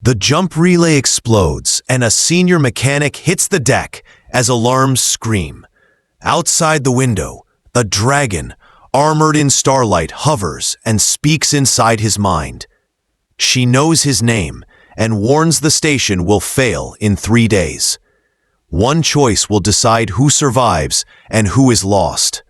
The jump relay explodes, and a senior mechanic hits the deck as alarms scream. Outside the window, a dragon, armored in starlight, hovers and speaks inside his mind. She knows his name and warns the station will fail in 3 days. One choice will decide who survives and who is lost.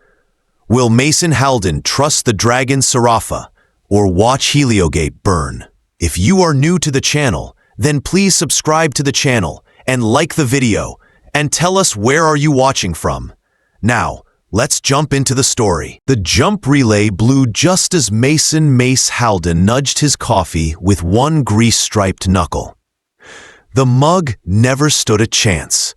Will Mason Halden trust the dragon Serafa or watch Heliogate burn? If you are new to the channel, then please subscribe to the channel and like the video and tell us where are you watching from. Now, let's jump into the story. The jump relay blew just as Mace Halden nudged his coffee with one grease-striped knuckle. The mug never stood a chance.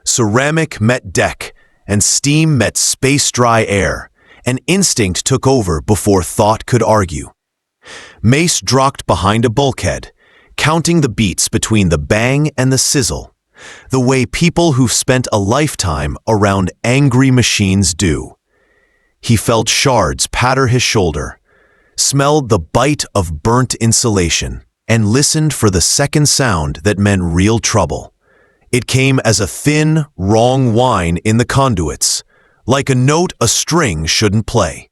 Ceramic met deck, and steam met space-dry air, and instinct took over before thought could argue. Mace dropped behind a bulkhead, counting the beats between the bang and the sizzle, the way people who've spent a lifetime around angry machines do. He felt shards patter his shoulder, smelled the bite of burnt insulation, and listened for the second sound that meant real trouble. It came as a thin, wrong whine in the conduits, like a note a string shouldn't play.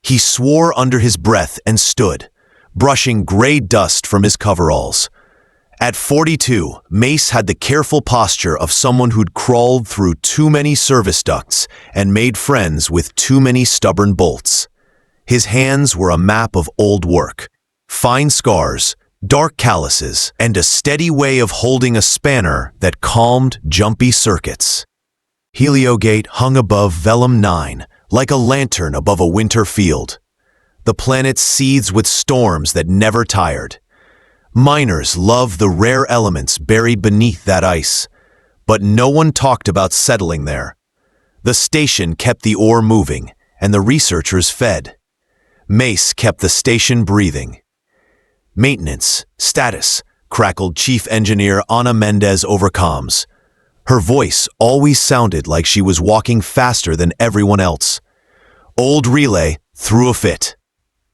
He swore under his breath and stood, brushing gray dust from his coveralls. At 42, Mace had the careful posture of someone who'd crawled through too many service ducts and made friends with too many stubborn bolts. His hands were a map of old work, fine scars, dark calluses, and a steady way of holding a spanner that calmed jumpy circuits. Heliogate hung above Velum 9 like a lantern above a winter field. The planet seethes with storms that never tired. Miners loved the rare elements buried beneath that ice, but no one talked about settling there. The station kept the ore moving, and the researchers fed. Mace kept the station breathing. Maintenance, status, crackled Chief Engineer Ana Mendez over comms. Her voice always sounded like she was walking faster than everyone else. Old relay threw a fit.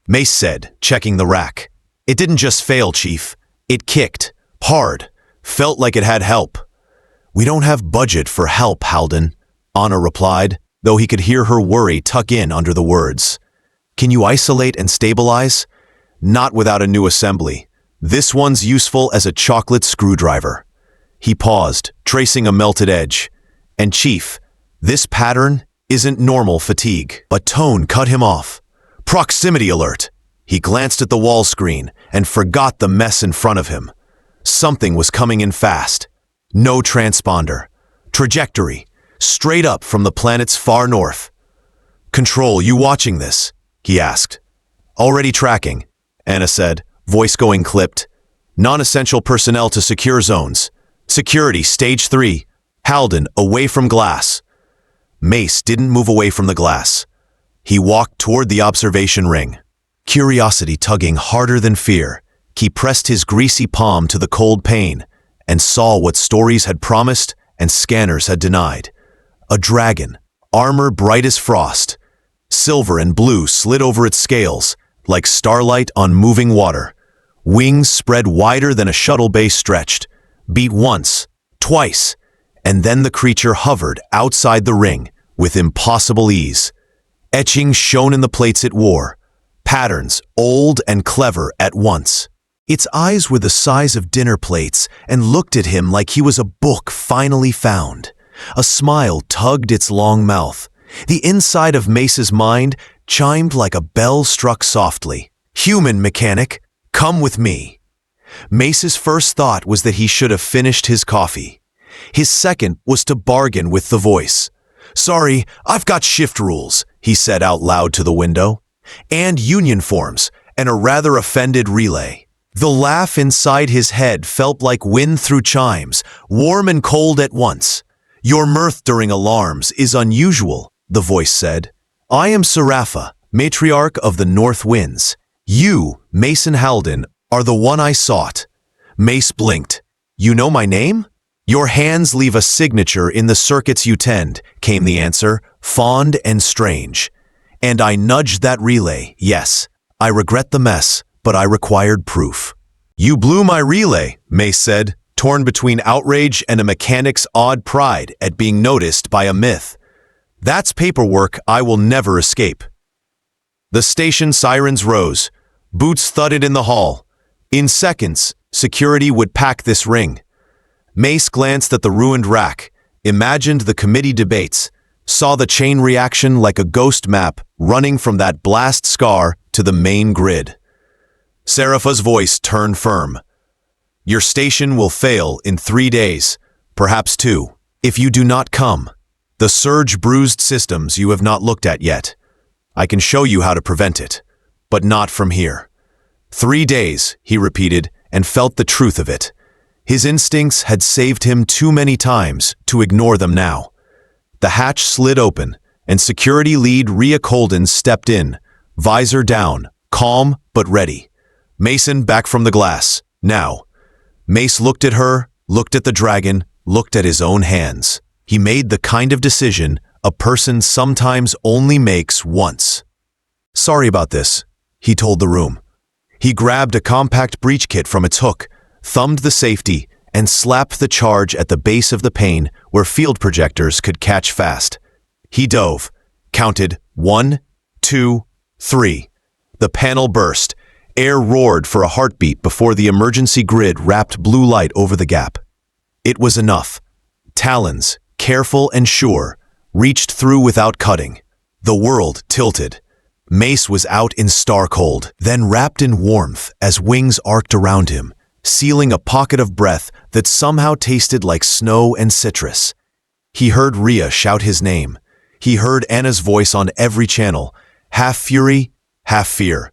Mace said, checking the rack. It didn't just fail, Chief. It kicked. Hard. Felt like it had help. We don't have budget for help, Halden, Ana replied, though he could hear her worry tuck in under the words. Can you isolate and stabilize? Not without a new assembly. This one's useful as a chocolate screwdriver. He paused, tracing a melted edge. And Chief, this pattern isn't normal fatigue. A tone cut him off. Proximity alert! He glanced at the wall screen and forgot the mess in front of him. Something was coming in fast. No transponder. Trajectory. Straight up from the planet's far north. Control, you watching this? He asked. Already tracking, Ana said, voice going clipped. Non-essential personnel to secure zones. Security, stage 3. Halden, away from glass. Mace didn't move away from the glass. He walked toward the observation ring. Curiosity tugging harder than fear, he pressed his greasy palm to the cold pane and saw what stories had promised and scanners had denied. A dragon, armor bright as frost. Silver and blue slid over its scales, like starlight on moving water. Wings spread wider than a shuttle bay stretched. Beat once, twice, and then the creature hovered outside the ring with impossible ease. Etchings shone in the plates it wore, patterns old and clever at once. Its eyes were the size of dinner plates and looked at him like he was a book finally found. A smile tugged its long mouth. The inside of Mace's mind chimed like a bell struck softly. Human mechanic, come with me. Mace's first thought was that he should have finished his coffee. His second was to bargain with the voice. Sorry, I've got shift rules, he said out loud to the window. And union forms, and a rather offended relay. The laugh inside his head felt like wind through chimes, warm and cold at once. Your mirth during alarms is unusual, the voice said. I am Serafa, matriarch of the North Winds. You, Mason Halden, are the one I sought. Mace blinked. You know my name? Your hands leave a signature in the circuits you tend, came the answer, fond and strange. And I nudged that relay, yes. I regret the mess, but I required proof. You blew my relay, Mace said, torn between outrage and a mechanic's odd pride at being noticed by a myth. That's paperwork I will never escape. The station sirens rose. Boots thudded in the hall. In seconds, security would pack this ring. Mace glanced at the ruined rack, imagined the committee debates, saw the chain reaction like a ghost map running from that blast scar to the main grid. Serapha's voice turned firm. Your station will fail in 3 days, perhaps 2, if you do not come. The surge bruised systems you have not looked at yet. I can show you how to prevent it, but not from here. 3 days, he repeated, and felt the truth of it. His instincts had saved him too many times to ignore them now. The hatch slid open, and security lead Rhea Colden stepped in, visor down, calm but ready. Mason back from the glass. Now. Mace looked at her, looked at the dragon, looked at his own hands. He made the kind of decision a person sometimes only makes once. Sorry about this, he told the room. He grabbed a compact breach kit from its hook, thumbed the safety, and slapped the charge at the base of the pane where field projectors could catch fast. He dove, counted 1, 2, 3. The panel burst. Air roared for a heartbeat before the emergency grid wrapped blue light over the gap. It was enough. Talons, careful and sure, reached through without cutting. The world tilted. Mace was out in star cold, then wrapped in warmth as wings arced around him, sealing a pocket of breath that somehow tasted like snow and citrus. He heard Rhea shout his name. He heard Anna's voice on every channel, half fury, half fear.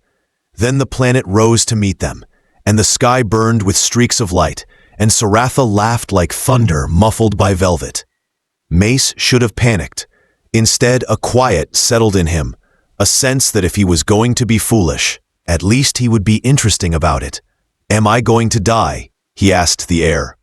Then the planet rose to meet them, and the sky burned with streaks of light, and Saratha laughed like thunder muffled by velvet. Mace should have panicked. Instead, a quiet settled in him, a sense that if he was going to be foolish, at least he would be interesting about it. Am I going to die? He asked the air.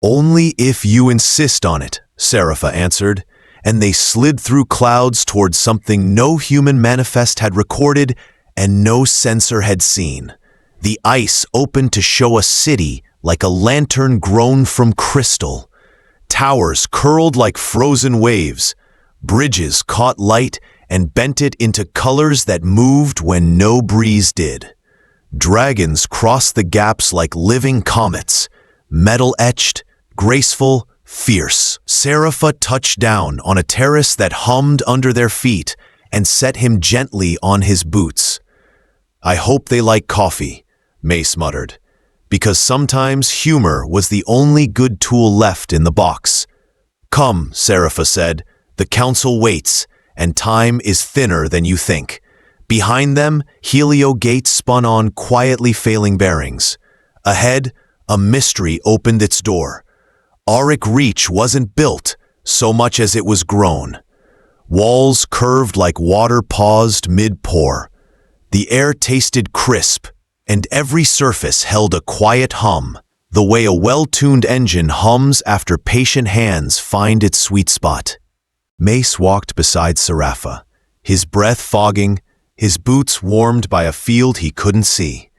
Only if you insist on it, Serapha answered, and they slid through clouds towards something no human manifest had recorded and no sensor had seen. The ice opened to show a city like a lantern grown from crystal. Towers curled like frozen waves. Bridges caught light and bent it into colors that moved when no breeze did. Dragons crossed the gaps like living comets, metal-etched, graceful, fierce. Serapha touched down on a terrace that hummed under their feet and set him gently on his boots. I hope they like coffee, Mace muttered, because sometimes humor was the only good tool left in the box. Come, Serapha said, the council waits, and time is thinner than you think. Behind them, Helio Gate spun on quietly failing bearings. Ahead, a mystery opened its door. Auric Reach wasn't built so much as it was grown. Walls curved like water paused mid-pour. The air tasted crisp, and every surface held a quiet hum, the way a well-tuned engine hums after patient hands find its sweet spot. Mace walked beside Serapha, his breath fogging, his boots warmed by a field he couldn't see.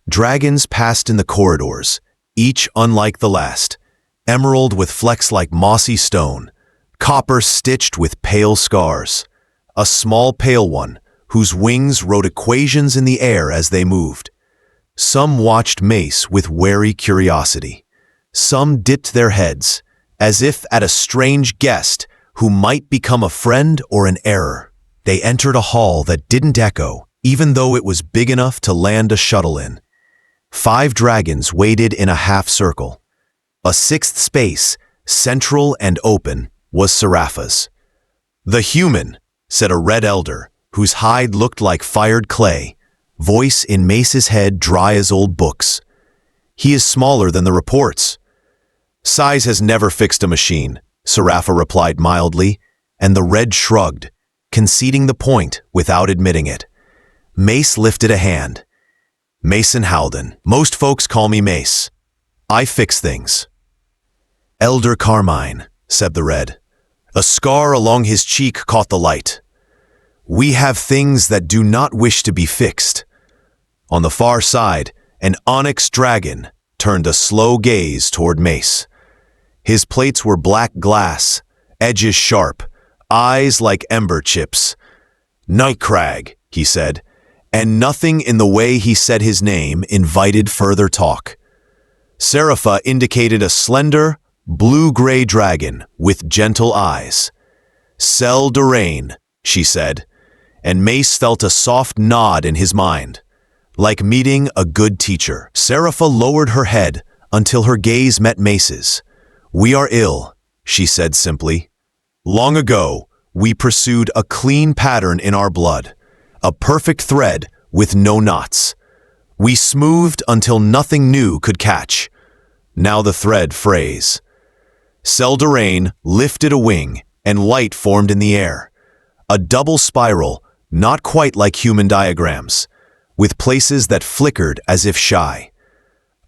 Dragons passed in the corridors, each unlike the last, emerald with flecks like mossy stone, copper stitched with pale scars. A small pale one, whose wings wrote equations in the air as they moved. Some watched Mace with wary curiosity. Some dipped their heads, as if at a strange guest who might become a friend or an error. They entered a hall that didn't echo, even though it was big enough to land a shuttle in. 5 dragons waited in a half circle. A 6th space, central and open, was Serapha's. The human, said a red elder, whose hide looked like fired clay, voice in Mace's head dry as old books. He is smaller than the reports. Size has never fixed a machine, Serapha replied mildly, and the red shrugged, conceding the point without admitting it. Mace lifted a hand. Mason Halden. Most folks call me Mace. I fix things. Elder Carmine, said the red. A scar along his cheek caught the light. We have things that do not wish to be fixed. On the far side, an onyx dragon turned a slow gaze toward Mace. His plates were black glass, edges sharp, eyes like ember chips. "Nightcrag," he said, and nothing in the way he said his name invited further talk. Serapha indicated a slender, blue-gray dragon with gentle eyes. "Cell Durain," she said, and Mace felt a soft nod in his mind, like meeting a good teacher. Serapha lowered her head until her gaze met Mace's. "We are ill," she said simply. "Long ago, we pursued a clean pattern in our blood, a perfect thread with no knots. We smoothed until nothing new could catch. Now the thread frays." Selderain lifted a wing, and light formed in the air. A double spiral, not quite like human diagrams, with places that flickered as if shy.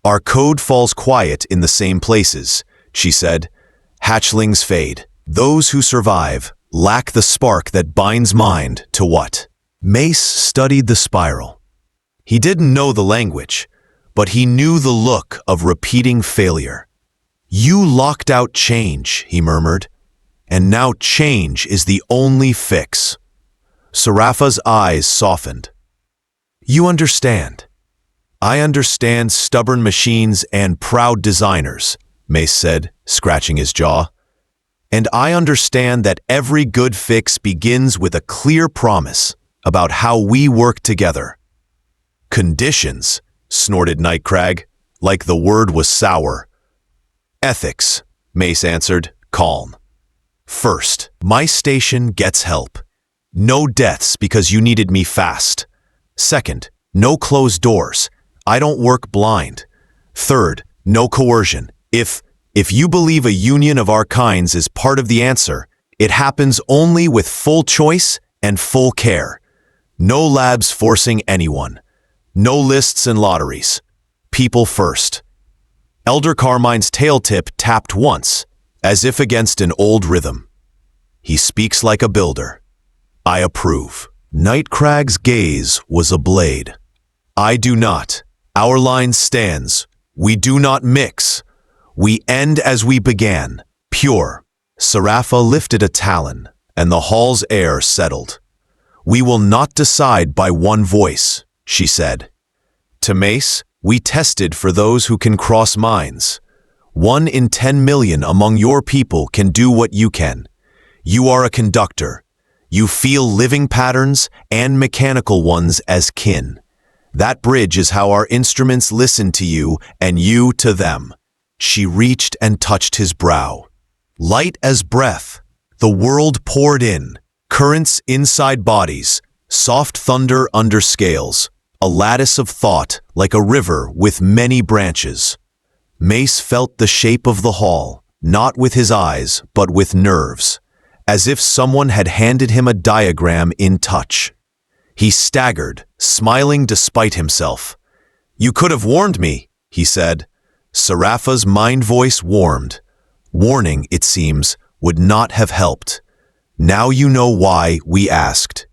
"Our code falls quiet in the same places," she said. "Hatchlings fade. Those who survive lack the spark that binds mind to what?" Mace studied the spiral. He didn't know the language, but he knew the look of repeating failure. "You locked out change," he murmured, "and now change is the only fix." Serapha's eyes softened. "You understand." "I understand stubborn machines and proud designers," Mace said, scratching his jaw. "And I understand that every good fix begins with a clear promise about how we work together." "Conditions," snorted Nightcrag, like the word was sour. "Ethics," Mace answered, calm. "First, my station gets help. No deaths because you needed me fast. Second, no closed doors. I don't work blind. Third, no coercion. If you believe a union of our kinds is part of the answer, it happens only with full choice and full care. No labs forcing anyone. No lists and lotteries. People first." Elder Carmine's tail tip tapped once, as if against an old rhythm. "He speaks like a builder. I approve." Nightcrag's gaze was a blade. "I do not. Our line stands. We do not mix. We end as we began, pure." Serapha lifted a talon, and the hall's air settled. "We will not decide by one voice," she said. To Mace, "We tested for those who can cross minds. 1 in 10 million among your people can do what you can. You are a conductor. You feel living patterns and mechanical ones as kin. That bridge is how our instruments listen to you and you to them." She reached and touched his brow. Light as breath, the world poured in, currents inside bodies, soft thunder under scales, a lattice of thought like a river with many branches. Mace felt the shape of the hall, not with his eyes, but with nerves, as if someone had handed him a diagram in touch. He staggered, smiling despite himself. "You could have warned me," he said. Serapha's mind voice warmed. Warning, it seems, would not have helped. "Now you know why we asked."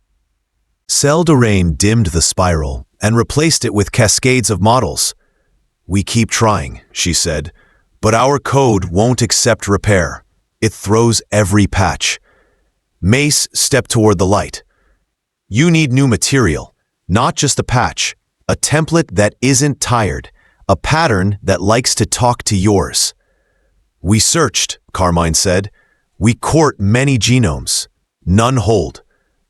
Selderain dimmed the spiral and replaced it with cascades of models. "We keep trying," she said, "but our code won't accept repair. It throws every patch." Mace stepped toward the light. "You need new material, not just a patch, a template that isn't tired, a pattern that likes to talk to yours." "We searched," Carmine said. "We court many genomes. None hold."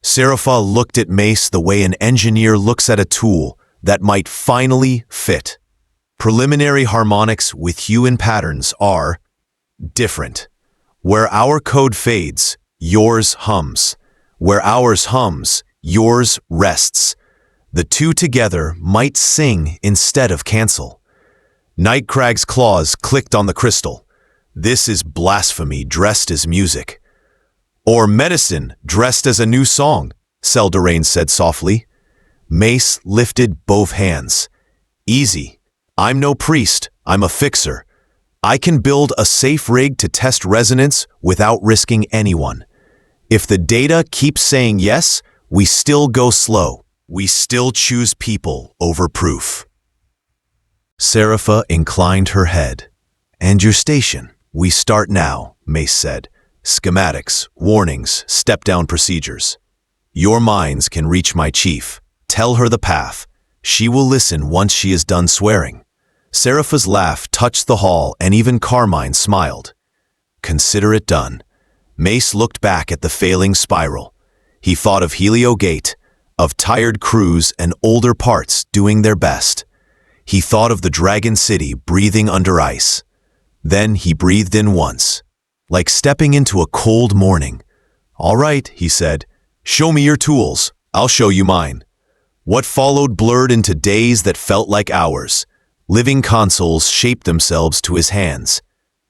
Serapha looked at Mace the way an engineer looks at a tool that might finally fit. "Preliminary harmonics with human patterns are different. Where our code fades, yours hums. Where ours hums, yours rests. The two together might sing instead of cancel." Nightcrag's claws clicked on the crystal. "This is blasphemy dressed as music." "Or medicine dressed as a new song," Selderain said softly. Mace lifted both hands. "Easy. I'm no priest, I'm a fixer. I can build a safe rig to test resonance without risking anyone. If the data keeps saying yes, we still go slow. We still choose people over proof." Serapha inclined her head. "And your station? We start now," Mace said. "Schematics, warnings, step-down procedures. Your minds can reach my chief. Tell her the path. She will listen once she is done swearing." Serapha's laugh touched the hall, and even Carmine smiled. "Consider it done." Mace looked back at the failing spiral. He thought of Helio Gate, of tired crews and older parts doing their best. He thought of the Dragon City breathing under ice. Then he breathed in once, like stepping into a cold morning. "All right," he said. "Show me your tools. I'll show you mine." What followed blurred into days that felt like hours. Living consoles shaped themselves to his hands.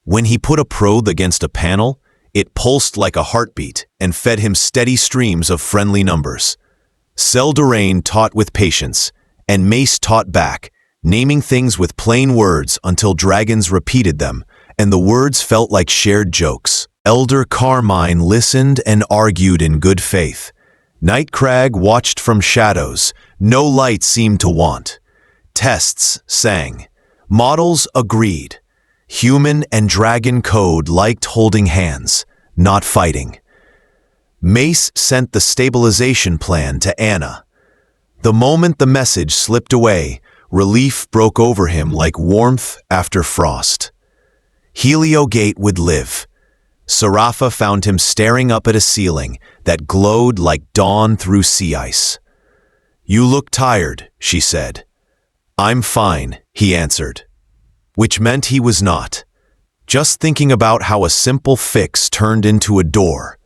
When he put a probe against a panel, it pulsed like a heartbeat and fed him steady streams of friendly numbers. Selderain taught with patience, and Mace taught back, naming things with plain words until dragons repeated them, and the words felt like shared jokes. Elder Carmine listened and argued in good faith. Nightcrag watched from shadows. No light seemed to want. Tests sang. Models agreed. Human and dragon code liked holding hands, not fighting. Mace sent the stabilization plan to Anna. The moment the message slipped away, relief broke over him like warmth after frost. Helio Gate would live. Serapha found him staring up at a ceiling that glowed like dawn through sea ice. "You look tired," she said. "I'm fine," he answered. Which meant he was not. Just thinking about how a simple fix turned into a door.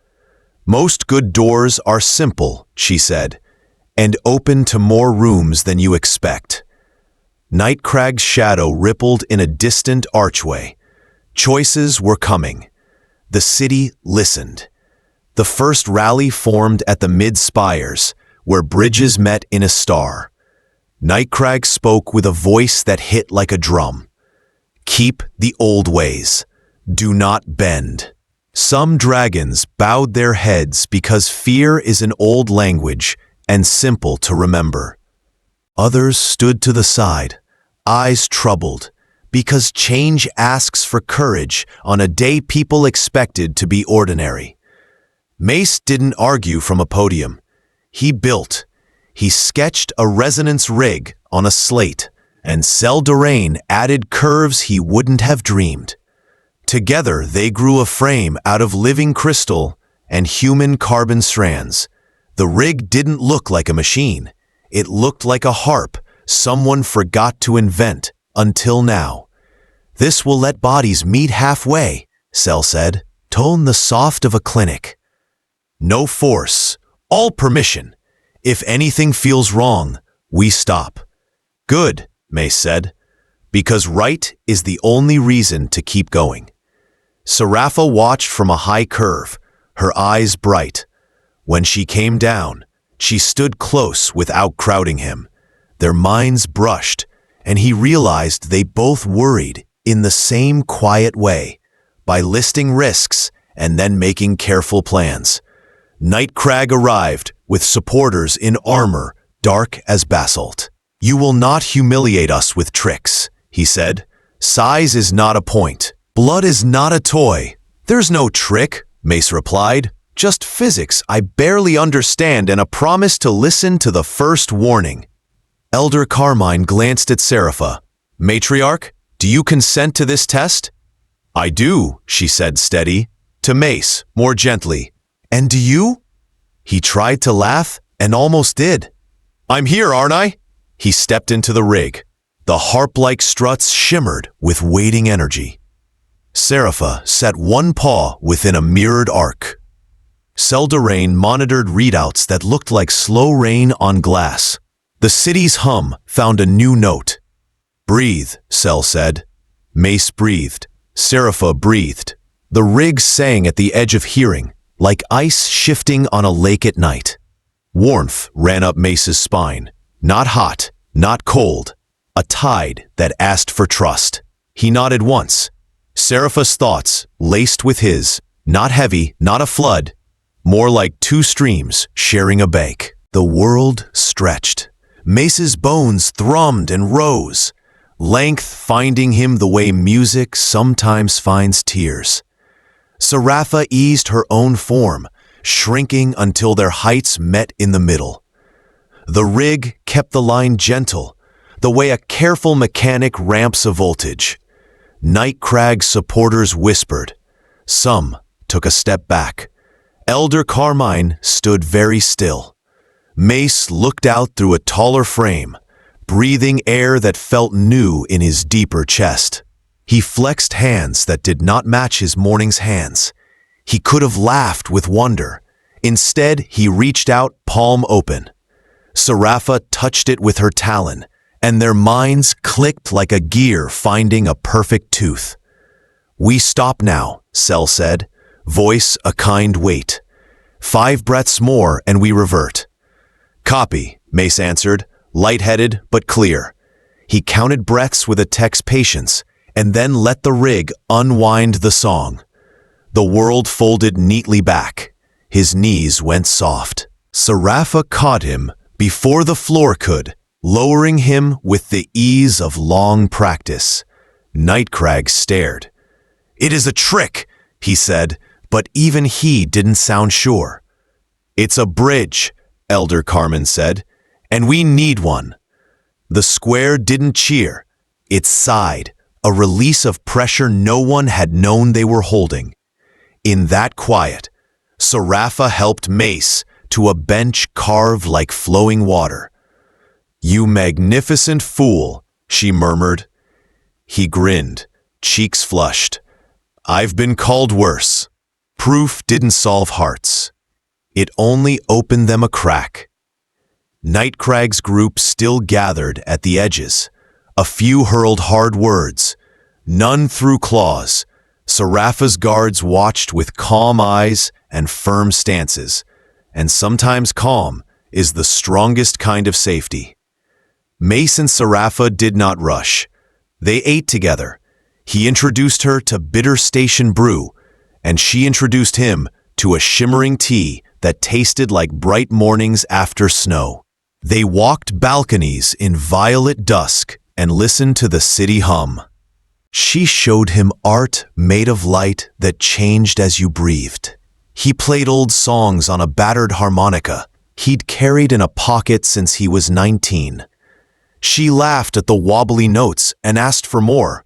"Most good doors are simple," she said, "and open to more rooms than you expect." Nightcrag's shadow rippled in a distant archway. Choices were coming. The city listened. The first rally formed at the mid-spires, where bridges met in a star. Nightcrag spoke with a voice that hit like a drum. "Keep the old ways. Do not bend." Some dragons bowed their heads because fear is an old language and simple to remember. Others stood to the side, eyes troubled, because change asks for courage on a day people expected to be ordinary. Mace didn't argue from a podium. He built. He sketched a resonance rig on a slate, and Selderain added curves he wouldn't have dreamed. Together they grew a frame out of living crystal and human carbon strands. The rig didn't look like a machine. It looked like a harp someone forgot to invent until now. "This will let bodies meet halfway," Cell said. "Tone the soft of a clinic. No force, all permission. If anything feels wrong, we stop." "Good," Mace said, "because right is the only reason to keep going." Serapha watched from a high curve, her eyes bright. When she came down, she stood close without crowding him. Their minds brushed, and he realized they both worried in the same quiet way, by listing risks and then making careful plans. Nightcrag arrived with supporters in armor dark as basalt. "You will not humiliate us with tricks," he said. "Size is not a point. Blood is not a toy." "There's no trick," Mace replied. "Just physics I barely understand and a promise to listen to the first warning." Elder Carmine glanced at Serapha. "Matriarch, do you consent to this test?" "I do," she said steady. To Mace, more gently. "And do you?" He tried to laugh and almost did. "I'm here, aren't I?" He stepped into the rig. The harp-like struts shimmered with waiting energy. Serapha set one paw within a mirrored arc. Selderain monitored readouts that looked like slow rain on glass. The city's hum found a new note. "Breathe," Cell said. Mace breathed. Serapha breathed. The rig sang at the edge of hearing, like ice shifting on a lake at night. Warmth ran up Mace's spine. Not hot, not cold. A tide that asked for trust. He nodded once. Serapha's thoughts, laced with his, not heavy, not a flood, more like two streams sharing a bank. The world stretched. Mace's bones thrummed and rose. length finding him the way music sometimes finds tears. Serapha eased her own form, shrinking until their heights met in the middle. The rig kept the line gentle, the way a careful mechanic ramps a voltage. Nightcrag's supporters whispered. Some took a step back. Elder Carmine stood very still. Mace looked out through a taller frame, breathing air that felt new in his deeper chest. He flexed hands that did not match his morning's hands. He could have laughed with wonder. Instead, he reached out, palm open. Serapha touched it with her talon, and their minds clicked like a gear finding a perfect tooth. "We stop now," Cell said, voice a kind weight. "5 breaths more and we revert." "Copy," Mace answered, lightheaded but clear. He counted breaths with a tech's patience, and then let the rig unwind the song. The world folded neatly back. His knees went soft. Serapha caught him before the floor could, lowering him with the ease of long practice. Nightcrag stared. "It is a trick," he said, but even he didn't sound sure. "It's a bridge," Elder Carmen said, "and we need one." The square didn't cheer. It sighed, a release of pressure no one had known they were holding. In that quiet, Serapha helped Mace to a bench carved like flowing water. "You magnificent fool," she murmured. He grinned, cheeks flushed. "I've been called worse." Proof didn't solve hearts. It only opened them a crack. Nightcrag's group still gathered at the edges. A few hurled hard words. None threw claws. Serapha's guards watched with calm eyes and firm stances. And sometimes calm is the strongest kind of safety. Mace and Serapha did not rush. They ate together. He introduced her to bitter station brew, and she introduced him to a shimmering tea that tasted like bright mornings after snow. They walked balconies in violet dusk and listened to the city hum. She showed him art made of light that changed as you breathed. He played old songs on a battered harmonica he'd carried in a pocket since he was 19. She laughed at the wobbly notes and asked for more.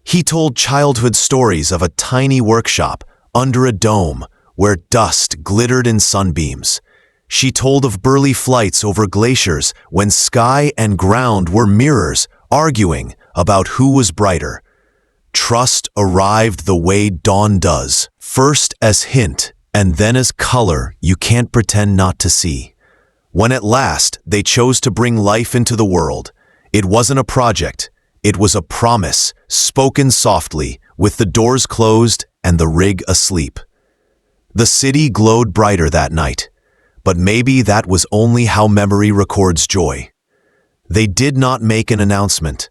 He told childhood stories of a tiny workshop under a dome where dust glittered in sunbeams. She told of burly flights over glaciers when sky and ground were mirrors arguing about who was brighter. Trust arrived the way dawn does, first as hint and then as color you can't pretend not to see. When at last they chose to bring life into the world, it wasn't a project, it was a promise, spoken softly, with the doors closed and the rig asleep. The city glowed brighter that night, but maybe that was only how memory records joy. They did not make an announcement.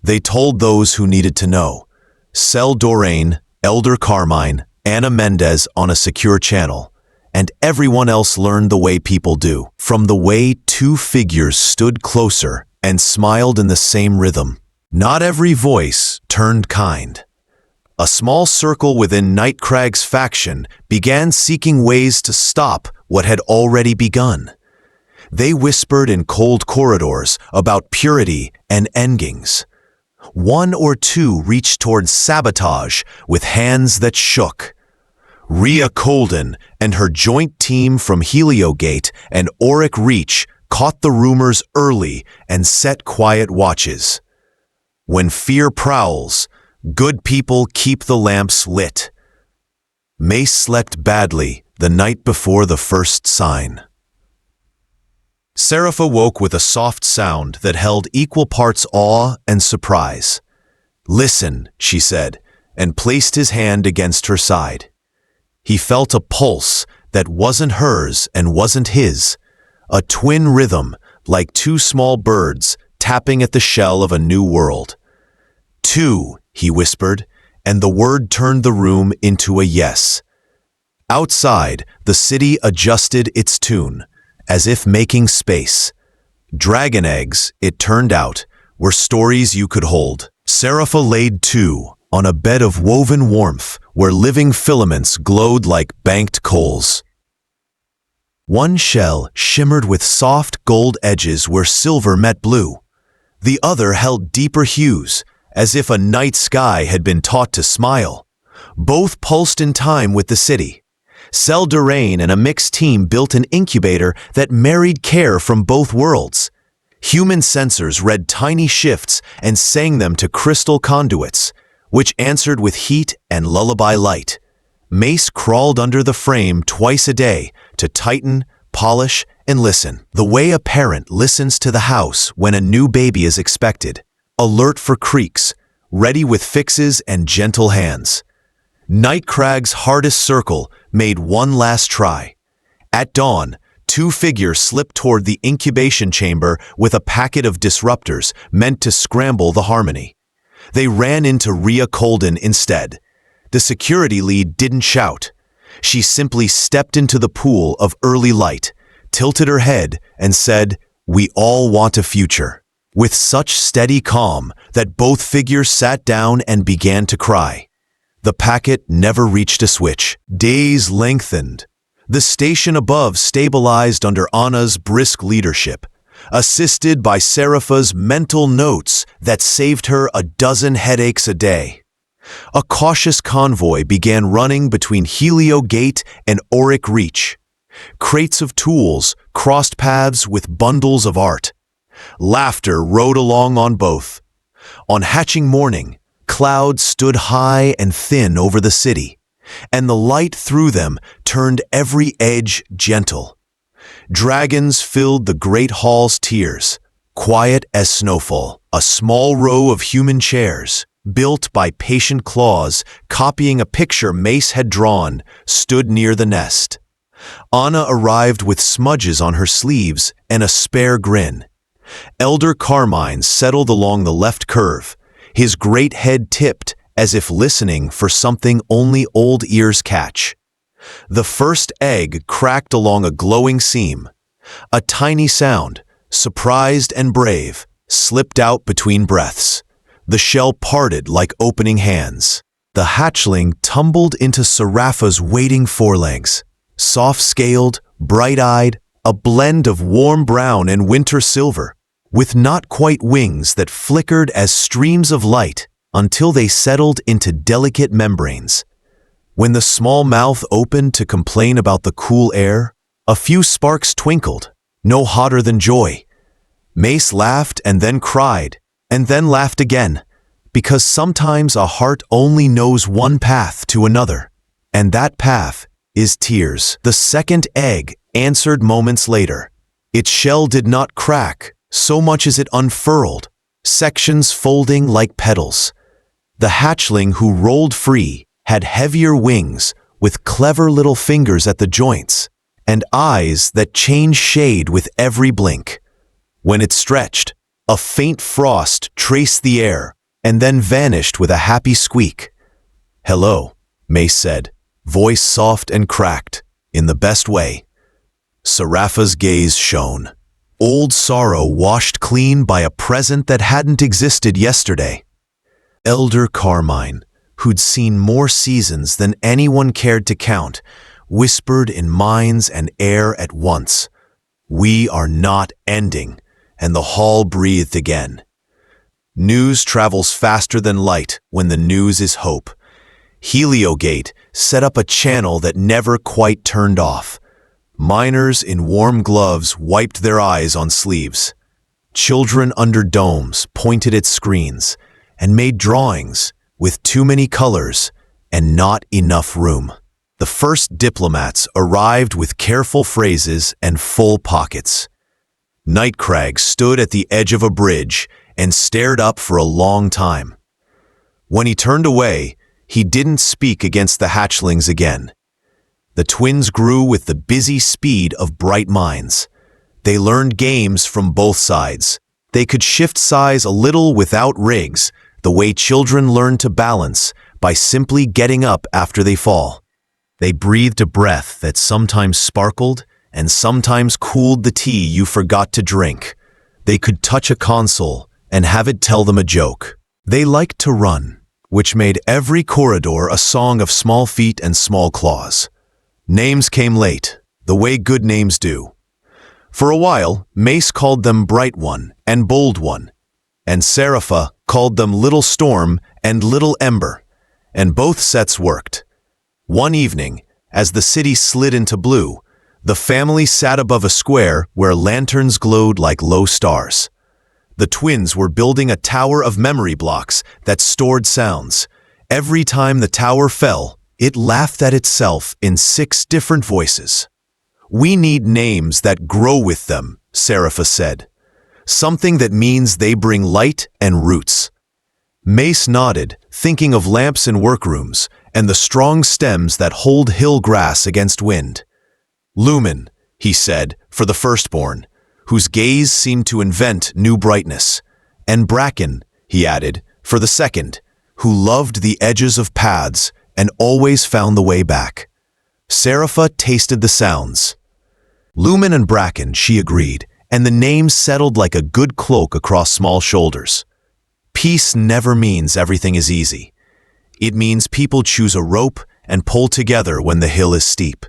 They told those who needed to know. Cell Dorraine, Elder Carmine, Anna Mendez on a secure channel, and everyone else learned the way people do, from the way 2 figures stood closer and smiled in the same rhythm. Not every voice turned kind. A small circle within Nightcrag's faction began seeking ways to stop what had already begun. They whispered in cold corridors about purity and endings. 1 or 2 reached towards sabotage with hands that shook. Rhea Colden and her joint team from Heliogate and Auric Reach caught the rumors early and set quiet watches. When fear prowls, good people keep the lamps lit. Mace slept badly the night before the first sign. Seraph awoke with a soft sound that held equal parts awe and surprise. "Listen," she said, and placed his hand against her side. He felt a pulse that wasn't hers and wasn't his, a twin rhythm like 2 small birds tapping at the shell of a new world. "2," he whispered, and the word turned the room into a yes. Outside, the city adjusted its tune, as if making space. Dragon eggs, it turned out, were stories you could hold. Serapha laid two, on a bed of woven warmth where living filaments glowed like banked coals. One shell shimmered with soft gold edges where silver met blue. The other held deeper hues, as if a night sky had been taught to smile. Both pulsed in time with the city. Cell Durain and a mixed team built an incubator that married care from both worlds. Human sensors read tiny shifts and sang them to crystal conduits, which answered with heat and lullaby light. Mace crawled under the frame twice a day to tighten, polish, and listen, the way a parent listens to the house when a new baby is expected, alert for creaks, ready with fixes and gentle hands. Nightcrag's hardest circle made one last try. At dawn, two figures slipped toward the incubation chamber with a packet of disruptors meant to scramble the harmony. They ran into Rhea Colden instead. The security lead didn't shout. She simply stepped into the pool of early light, tilted her head, and said, "We all want a future," with such steady calm that both figures sat down and began to cry. The packet never reached a switch. Days lengthened. The station above stabilized under Anna's brisk leadership, assisted by Serapha's mental notes that saved her a dozen headaches a day. A cautious convoy began running between Helio Gate and Auric Reach. Crates of tools crossed paths with bundles of art. Laughter rode along on both. On hatching morning, clouds stood high and thin over the city, and the light through them turned every edge gentle. Dragons filled the great hall's tiers, quiet as snowfall. A small row of human chairs, built by patient claws, copying a picture Mace had drawn, stood near the nest. Anna arrived with smudges on her sleeves and a spare grin. Elder Carmine settled along the left curve, his great head tipped as if listening for something only old ears catch. The first egg cracked along a glowing seam. A tiny sound, surprised and brave, slipped out between breaths. The shell parted like opening hands. The hatchling tumbled into Serapha's waiting forelegs. Soft-scaled, bright-eyed, a blend of warm brown and winter silver, with not quite wings that flickered as streams of light until they settled into delicate membranes. When the small mouth opened to complain about the cool air, a few sparks twinkled, no hotter than joy. Mace laughed and then cried, and then laughed again, because sometimes a heart only knows one path to another, and that path is tears. The second egg answered moments later. Its shell did not crack so much as it unfurled, sections folding like petals. The hatchling who rolled free had heavier wings with clever little fingers at the joints and eyes that changed shade with every blink. When it stretched, a faint frost traced the air and then vanished with a happy squeak. "Hello," Mace said, voice soft and cracked, in the best way. Serapha's gaze shone. Old sorrow washed clean by a present that hadn't existed yesterday. Elder Carmine, who'd seen more seasons than anyone cared to count, whispered in minds and air at once, "We are not ending," and the hall breathed again. News travels faster than light when the news is hope. Heliogate set up a channel that never quite turned off. Miners in warm gloves wiped their eyes on sleeves. Children under domes pointed at screens and made drawings with too many colors and not enough room. The first diplomats arrived with careful phrases and full pockets. Nightcrag stood at the edge of a bridge and stared up for a long time. When he turned away, he didn't speak against the hatchlings again. The twins grew with the busy speed of bright minds. They learned games from both sides. They could shift size a little without rigs, the way children learn to balance by simply getting up after they fall. They breathed a breath that sometimes sparkled and sometimes cooled the tea you forgot to drink. They could touch a console and have it tell them a joke. They liked to run, which made every corridor a song of small feet and small claws. Names came late, the way good names do. For a while, Mace called them Bright One and Bold One, and Serapha called them Little Storm and Little Ember, and both sets worked. One evening, as the city slid into blue, the family sat above a square where lanterns glowed like low stars. The twins were building a tower of memory blocks that stored sounds. Every time the tower fell, it laughed at itself in 6 different voices. "We need names that grow with them," Serapha said. "Something that means they bring light and roots." Mace nodded, thinking of lamps in workrooms and the strong stems that hold hill grass against wind. "Lumen," he said, for the firstborn, whose gaze seemed to invent new brightness. "And Bracken," he added, for the second, who loved the edges of paths and always found the way back. Serapha tasted the sounds. Lumen and Bracken, she agreed, and the names settled like a good cloak across small shoulders. Peace never means everything is easy. It means people choose a rope and pull together when the hill is steep.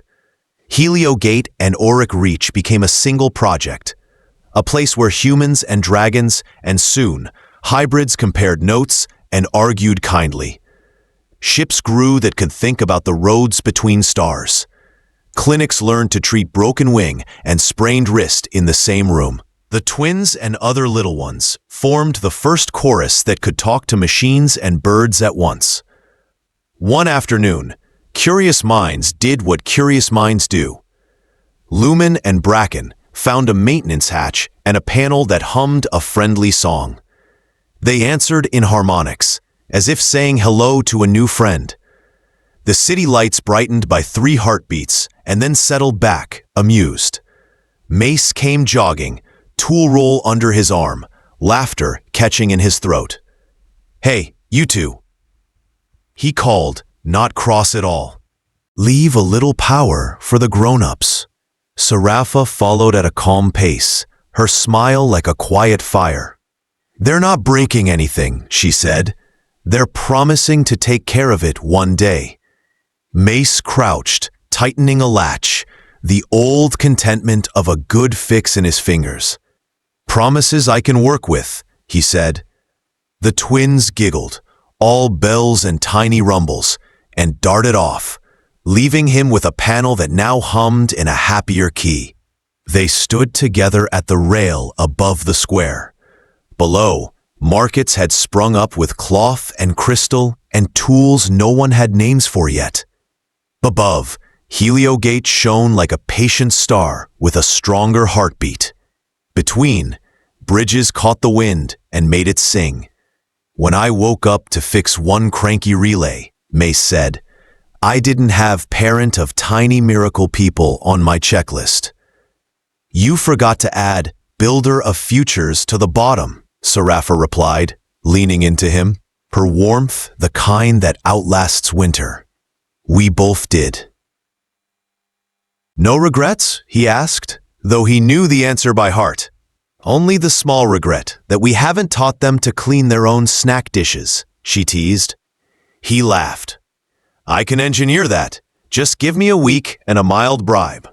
Helio Gate and Auric Reach became a single project, a place where humans and dragons, and soon, hybrids compared notes and argued kindly. Ships grew that could think about the roads between stars. Clinics learned to treat broken wing and sprained wrist in the same room. The twins and other little ones formed the first chorus that could talk to machines and birds at once. One afternoon, curious minds did what curious minds do. Lumen and Bracken found a maintenance hatch and a panel that hummed a friendly song. They answered in harmonics, as if saying hello to a new friend. The city lights brightened by 3 heartbeats and then settled back, amused. Mace came jogging, tool roll under his arm, laughter catching in his throat. "Hey, you two," he called, not cross at all. "Leave a little power for the grown-ups." Serapha followed at a calm pace, her smile like a quiet fire. "They're not breaking anything," she said. "They're promising to take care of it one day." Mace crouched, tightening a latch, the old contentment of a good fix in his fingers. "Promises I can work with," he said. The twins giggled, all bells and tiny rumbles, and darted off, leaving him with a panel that now hummed in a happier key. They stood together at the rail above the square. Below, markets had sprung up with cloth and crystal and tools no one had names for yet. Above, Helio Gate shone like a patient star with a stronger heartbeat. Between, bridges caught the wind and made it sing. "When I woke up to fix one cranky relay," Mace said, "I didn't have parent of tiny miracle people on my checklist." "You forgot to add builder of futures to the bottom," Serapha replied, leaning into him, her warmth the kind that outlasts winter. "We both did." "No regrets?" he asked, though he knew the answer by heart. "Only the small regret that we haven't taught them to clean their own snack dishes," she teased. He laughed. "I can engineer that. Just give me a week and a mild bribe."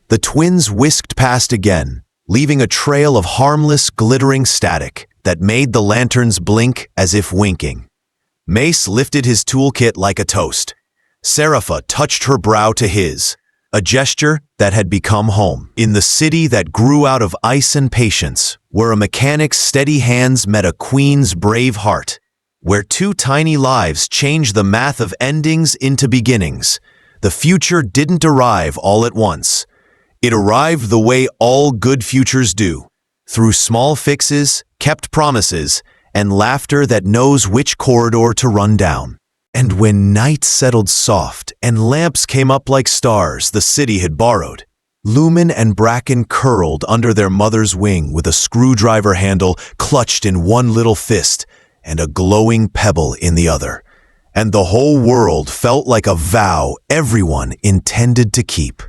The twins whisked past again, leaving a trail of harmless, glittering static that made the lanterns blink as if winking. Mace lifted his toolkit like a toast. Serapha touched her brow to his, a gesture that had become home. In the city that grew out of ice and patience, where a mechanic's steady hands met a queen's brave heart, where 2 tiny lives changed the math of endings into beginnings, the future didn't arrive all at once. It arrived the way all good futures do, through small fixes, kept promises, and laughter that knows which corridor to run down. And when night settled soft and lamps came up like stars the city had borrowed, Lumen and Bracken curled under their mother's wing with a screwdriver handle clutched in one little fist and a glowing pebble in the other, and the whole world felt like a vow everyone intended to keep.